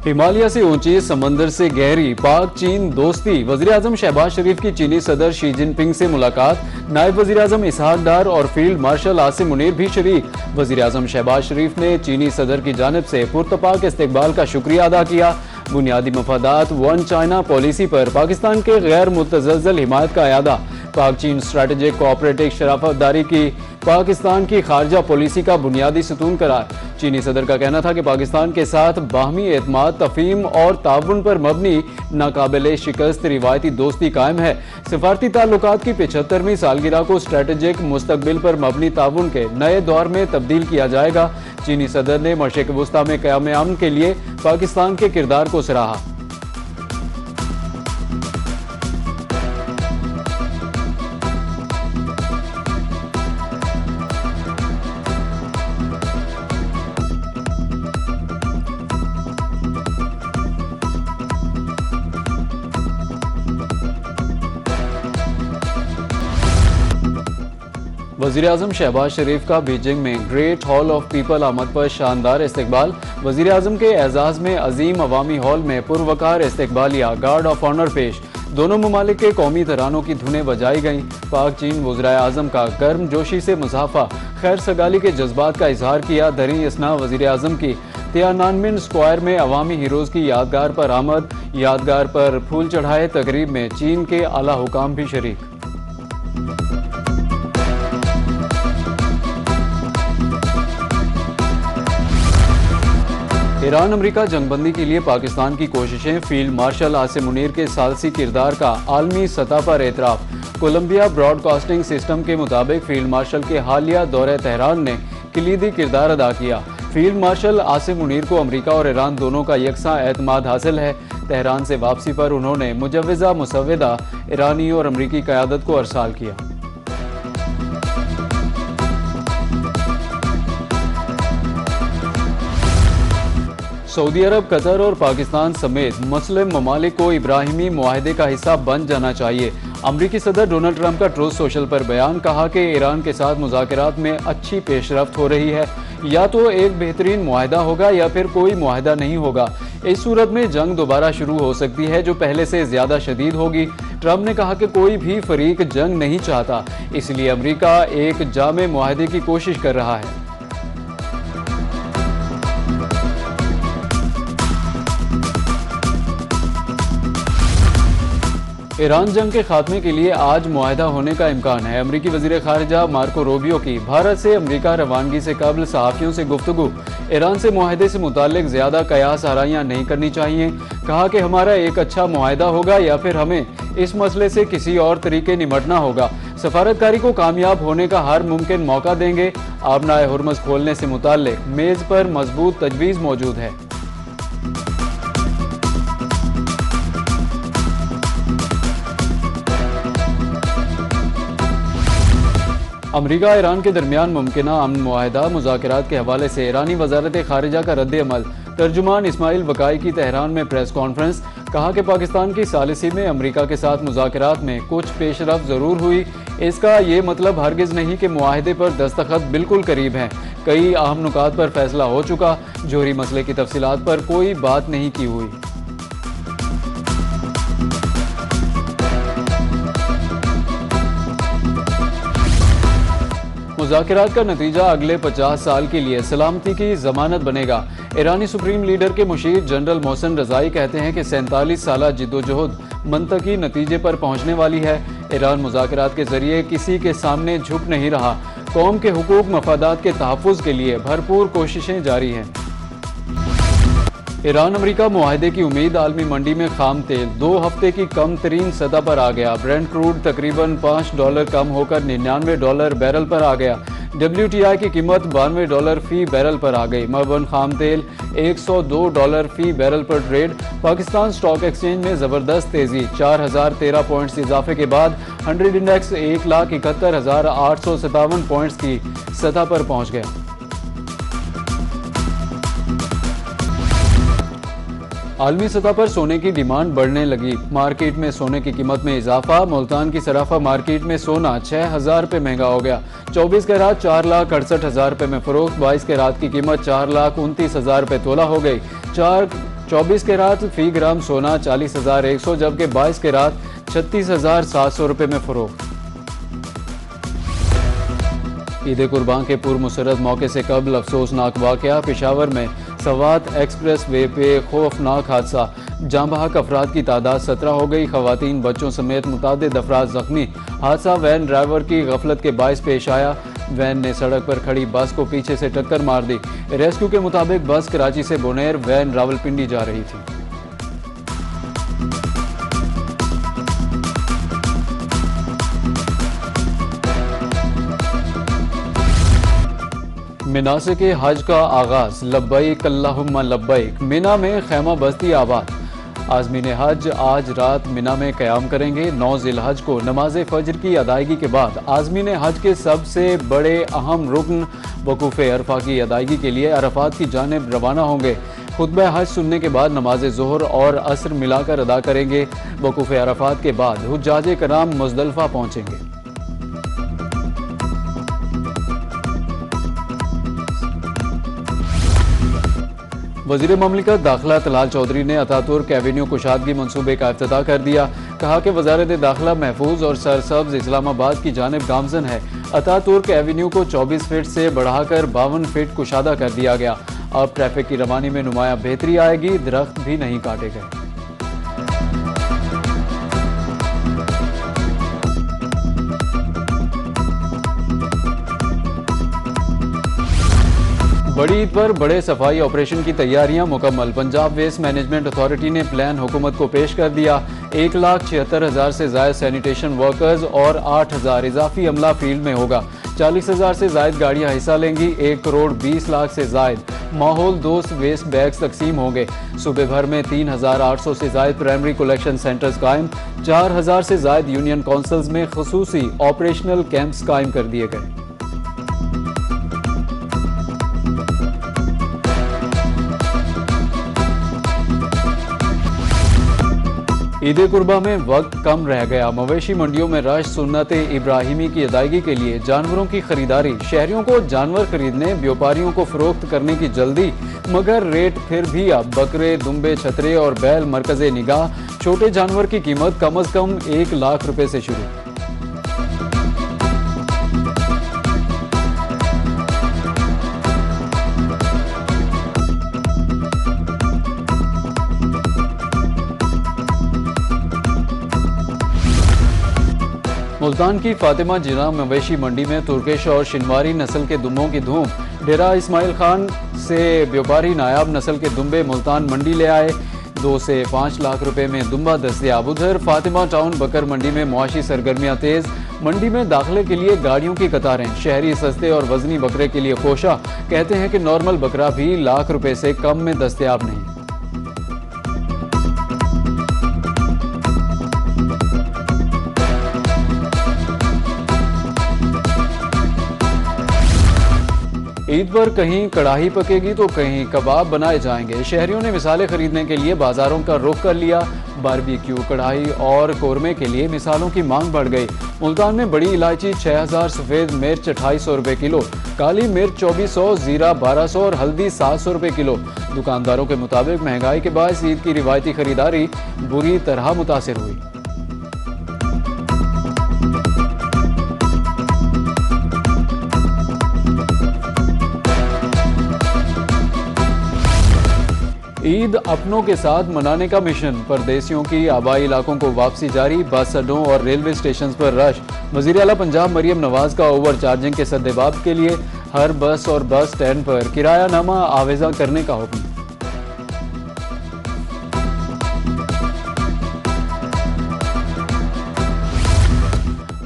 हिमालय से ऊंची, समंदर से गहरी, पाक चीन दोस्ती। वजीर-ए-आजम शहबाज शरीफ की चीनी सदर शी जिनपिंग से मुलाकात। नायब वजीर-ए-आजम इसहाक डार और फील्ड मार्शल आसिम मुनीर भी शरीक। वजीर-ए-आजम शहबाज शरीफ ने चीनी सदर की जानिब से पुरतपाक इस्तकबाल का शुक्रिया अदा किया। बुनियादी मफादात वन चाइना पॉलिसी पर पाकिस्तान के गैर मुतज़लज़ल हिमायत का अयादा। पाक चीन स्ट्रेटेजिक कोऑपरेटिव शराफतदारी की पाकिस्तान की खारजा पॉलिसी का बुनियादी सतून करार। चीनी सदर का कहना था कि पाकिस्तान के साथ बाहमी एतमाद, तफहीम और ताउन पर मबनी नाकाबिले शिकस्त रिवायती दोस्ती कायम है। सिफारती ताल्लुकात की 75वीं सालगिरह को स्ट्रेटेजिक मुस्तकबिल पर मबनी ताउन के नए दौर में तब्दील किया जाएगा। चीनी सदर ने मशरिक़ वुस्ता में क़याम अमन के लिए पाकिस्तान के किरदार को सराहा। वज़ीर-ए-आज़म शहबाज शरीफ का बीजिंग में ग्रेट हॉल ऑफ पीपल आमद पर शानदार इस्तकबाल। वज़ीर-ए-आज़म के एजाज़ में अजीम अवामी हॉल में पुरवकार इस्तकबालिया, गार्ड ऑफ ऑनर पेश। दोनों ममालिक के कौमी तरानों की धुनें बजाई गईं। पाक चीन वज़ीर-ए-आज़म का गर्म जोशी से मुसाफा, खैर सगाली के जज्बात का इजहार किया। दरी इसना वज़ीर-ए-आज़म की तियानानमेन स्क्वायर में अवामी हीरोज़ की यादगार पर आमद, यादगार पर फूल चढ़ाए। तकरीब में चीन के आला हुकाम भी शरीक। ईरान अमरीका जंगबंदी के लिए पाकिस्तान की कोशिशें। फील्ड मार्शल आसिम मुनीर के सालसी किरदार का आलमी सतह पर एतराफ़। कोलंबिया ब्रॉडकास्टिंग सिस्टम के मुताबिक फील्ड मार्शल के हालिया दौरे तेहरान ने कलीदी किरदार अदा किया। फील्ड मार्शल आसिम मुनीर को अमरीका और ईरान दोनों का यकसा एतमाद हासिल है। तेहरान से वापसी पर उन्होंने मुजव्वज़ा मुसव्वदा ईरानी और अमरीकी क़यादत को अरसाल किया। सऊदी अरब, कतर और पाकिस्तान समेत मुस्लिम ममालिक को इब्राहिमी मुआहदे का हिस्सा बन जाना चाहिए। अमरीकी सदर डोनाल्ड ट्रंप का ट्रूथ सोशल पर बयान। कहा कि ईरान के साथ मुज़ाकरात में अच्छी पेशरफ्त हो रही है। या तो एक बेहतरीन मुआहदा होगा या फिर कोई मुआहदा नहीं होगा। इस सूरत में जंग दोबारा शुरू हो सकती है जो पहले से ज़्यादा शदीद होगी। ट्रंप ने कहा कि कोई भी फरीक जंग नहीं चाहता, इसलिए अमरीका एक जामे मुआहदे की कोशिश कर रहा है। ईरान जंग के खात्मे के लिए आज मुआहदा होने का इम्कान है। अमरीकी वज़ीर ख़ारिजा मार्को रूबियो की भारत से अमरीका रवानगी से कबल सहाफ़ियों से गुफ्तगू। ईरान से मुआहदे से मुताल्लिक ज़्यादा कयास आराइयाँ नहीं करनी चाहिए। कहा कि हमारा एक अच्छा मुआहदा होगा या फिर हमें इस मसले से किसी और तरीके निमटना होगा। सफारतकारी को कामयाब होने का हर मुमकिन मौका देंगे। आबनाए हुर्मुज़ खोलने से मुताल्लिक मेज़ पर मजबूत तजवीज़ मौजूद है। अमरीका ईरान के दरमियान मुमकिना अमन मुआहदा मुज़ाकरात के हवाले से ईरानी वज़ारत ख़ारिजा का रद्द अमल। तर्जुमान इस्माइल बकाई की तेहरान में प्रेस कॉन्फ्रेंस। कहा कि पाकिस्तान की सालिसी में अमरीका के साथ मुज़ाकरात में कुछ पेशरफ्त ज़रूर हुई। इसका ये मतलब हरगिज़ नहीं कि मुआहदे पर दस्तखत बिल्कुल करीब हैं। कई अहम नुकात पर फैसला हो चुका। जोहरी मसले की तफसीलात पर कोई बात नहीं की हुई। मुज़ाकरात का नतीजा अगले 50 साल के लिए सलामती की जमानत बनेगा। ईरानी सुप्रीम लीडर के मुशीर जनरल मोहसिन रज़ाई कहते हैं कि 47 साल जिद्दोजहद मंतकी नतीजे पर पहुंचने वाली है। ईरान मुज़ाकरात के जरिए किसी के सामने झुक नहीं रहा। कौम के हुकूक मफादात के तहफ़्फ़ुज़ के लिए भरपूर कोशिशें जारी हैं। ईरान अमरीका मुआहदे की उम्मीद। आलमी मंडी में खाम तेल 2 हफ्ते की कम तरीन सतह पर आ गया। ब्रेंट क्रूड तकरीबन $5 कम होकर $99 बैरल पर आ गया। WTI की कीमत $92 फी बैरल पर आ गई। मबन खाम तेल $102 फी बैरल पर ट्रेड। पाकिस्तान स्टॉक एक्सचेंज में ज़बरदस्त तेज़ी। 4013 पॉइंट्स इजाफे के बाद 100 इंडेक्स 1,71,857 पॉइंट्स की सतह पर पहुँच गया। आलमी सतह पर सोने की डिमांड बढ़ने लगी। मार्केट में सोने की कीमत में इजाफा। मुल्तान की सराफा मार्केट में सोना 6,000 रुपये महंगा हो गया। 24 कैरात 4,68,000 रुपये में फरोख्त। 22 कैरात की कीमत 4,29,000 रुपये तोला हो गई। 4 24 कैरात फी ग्राम सोना 40,100 जबकि 22 कैरात 36,700 रुपये में फरोख्त। ईद कुर्बान के पूर्व मुसर्रत मौके से कबल अफसोसनाक वाकया। पेशावर में सवात एक्सप्रेस वे पे खौफनाक हादसा, जाँ बहक अफराद की तादाद 17 हो गई। खवातीन बच्चों समेत मुतादिद अफराद जख्मी। हादसा वैन ड्राइवर की गफलत के बायस पेश आया। वैन ने सड़क पर खड़ी बस को पीछे से टक्कर मार दी। रेस्क्यू के मुताबिक बस कराची से बुनेर, वैन रावलपिंडी जा रही थी। मिनासिक हज का आगाज, लब्बैक अल्लाहुम्मा लब्बैक। मिना में खैमा बस्ती आबाद। आज़मीन हज आज रात मिना में क़याम करेंगे। 9 ज़िलहज को नमाज फजर की अदायगी के बाद आज़मीन हज के सबसे बड़े अहम रुकन वकूफ़ अरफा की अदायगी के लिए अरफात की जानिब रवाना होंगे। खुतबा हज सुनने के बाद नमाज ज़ोहर और असर मिलाकर अदा करेंगे। वकूफ़ अरफात के बाद हुज्जाज कराम मुज़दलिफ़ा पहुँचेंगे। वज़ीर ममलिकत दाखिला तलाल चौधरी ने अतातुर्क एवेन्यू कुशादगी मनसूबे का इफ्तिताह कर दिया। कहा कि वज़ारत दाखिला महफूज और सरसब्ज इस्लामाबाद की जानिब गामजन है। अतातुर्क एवेन्यू को 24 फीट से बढ़ाकर 52 फीट कुशादा कर दिया गया। अब ट्रैफिक की रवानी में नुमाया बेहतरी आएगी। दरख्त भी नहीं काटे गए। बड़ी ईद पर बड़े सफाई ऑपरेशन की तैयारियां मुकम्मल। पंजाब वेस्ट मैनेजमेंट अथॉरिटी ने प्लान हुकूमत को पेश कर दिया। 1,76,000 से ज्यादा सैनिटेशन वर्कर्स और 8,000 इजाफी अमला फील्ड में होगा। 40,000 से ज्यादा गाड़ियां हिस्सा लेंगी। 1 करोड़ 20 लाख से ज्यादा माहौल दोस्त वेस्ट बैग्स तकसीम होंगे। सूबे भर में 3,800 से ज्यादा प्राइमरी कलेक्शन सेंटर्स कायम। 4,000 से ज्यादा यूनियन काउंसिल्स में खुसूसी ऑपरेशनल कैंप्स कायम कर दिए गए। ईद कुर्बा में वक्त कम रह गया। मवेशी मंडियों में रश सुन्नत इब्राहिमी की अदायगी के लिए जानवरों की खरीदारी। शहरियों को जानवर खरीदने, व्यापारियों को फरोख्त करने की जल्दी, मगर रेट फिर भी अब बकरे, दुम्बे, छतरे और बैल मरकज़े निगाह। छोटे जानवर की कीमत कम अज कम 1 लाख रुपए से शुरू। मुल्तान की फातिमा जिना मवेशी मंडी में तुर्किश और शिनवारी नस्ल के दुम्बों की धूम। डेरा इस्माइल खान से व्यापारी नायाब नस्ल के दुम्बे मुल्तान मंडी ले आए। 2 से 5 लाख रुपए में दुम्बा दस्तयाब। उधर फातिमा टाउन बकर मंडी में मुआशी सरगर्मियां तेज। मंडी में दाखिले के लिए गाड़ियों की कतारें। शहरी सस्ते और वजनी बकरे के लिए कोशा। कहते हैं कि नॉर्मल बकरा भी लाख रुपए से कम में दस्तयाब नहीं। ईद पर कहीं कड़ाही पकेगी तो कहीं कबाब बनाए जाएंगे। शहरियों ने मिसालें खरीदने के लिए बाजारों का रुख कर लिया। बारबेक्यू, कढ़ाई और कोरमे के लिए मिसालों की मांग बढ़ गई। मुल्तान में बड़ी इलायची 6,000, सफ़ेद मिर्च 2,800 रुपये किलो, काली मिर्च 2,400, जीरा 1,200 और हल्दी 700 रुपये किलो। दुकानदारों के मुताबिक महंगाई के बायस ईद की रिवायती खरीदारी बुरी तरह मुतासिर हुई। ईद अपनों के साथ मनाने का मिशन। परदेसियों की आबाई इलाकों को वापसी जारी। बस अड्डों और रेलवे स्टेशन पर रश। वज़ीर आला पंजाब मरियम नवाज का ओवर चार्जिंग के सद्देबाब के लिए हर बस और बस स्टैंड पर किरायानामा आवेजा करने का हुक्म।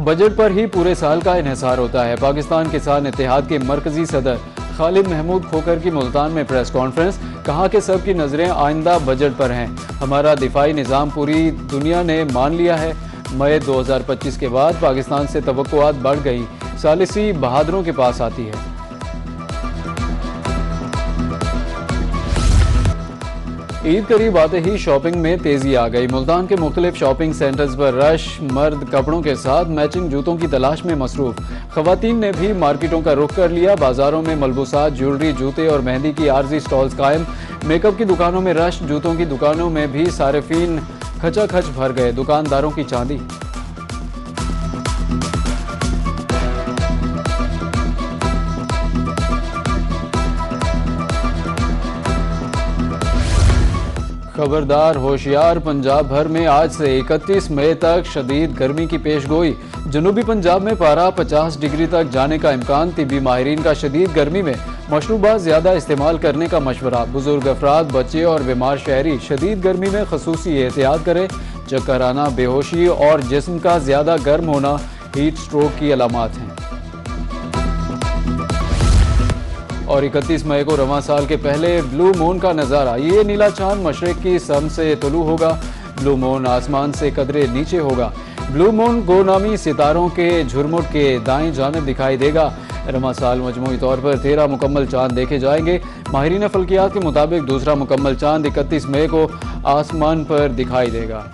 बजट पर ही पूरे साल का इन्हिसार होता है। पाकिस्तान किसान इत्तेहाद के मरकजी सदर खालिद महमूद खोकर की मुल्तान में प्रेस कॉन्फ्रेंस। कहा कि सबकी नजरें आइंदा बजट पर हैं। हमारा दिफाई निज़ाम पूरी दुनिया ने मान लिया है। मई 2025 के बाद पाकिस्तान से तवक्कुआत बढ़ गई। सालिसी बहादुरों के पास आती है। ईद करीब आते ही शॉपिंग में तेजी आ गई। मुल्तान के मुख्तलिफ शॉपिंग सेंटर्स पर रश। मर्द कपड़ों के साथ मैचिंग जूतों की तलाश में मसरूफ। खवातीन ने भी मार्केटों का रुख कर लिया। बाजारों में मलबूसात, ज्वेलरी, जूते और मेहंदी की आर्जी स्टॉल्स कायम। मेकअप की दुकानों में रश, जूतों की दुकानों में भी सारिफीन खचाखच भर गए, दुकानदारों की चांदी। खबरदार होशियार, पंजाब भर में आज से 31 मई तक शदीद गर्मी की पेशगोई। जनूबी पंजाब में पारा 50 डिग्री तक जाने का इम्कान। तिब्बी माहिरीन का शदीद गर्मी में मशरूबात ज़्यादा इस्तेमाल करने का मशवरा। बुजुर्ग अफराद, बच्चे और बीमार शहरी शदीद गर्मी में खसूसी एहतियात करें। चक्कर आना, बेहोशी और जिस्म का ज़्यादा गर्म होना हीट स्ट्रोक की अलामात हैं। और 31 मई को रवां साल के पहले ब्लू मून का नज़ारा। ये नीला चांद मशरिक की सम से तुलू होगा। ब्लू मून आसमान से कदरे नीचे होगा। ब्लू मून गोनामी सितारों के झुरमुट के दाएं जानिब दिखाई देगा। रवां साल मजमूई तौर पर 13 मुकम्मल चांद देखे जाएंगे। माहिरीन फल्कियात के मुताबिक दूसरा मुकम्मल चांद 31 मई को आसमान पर दिखाई देगा।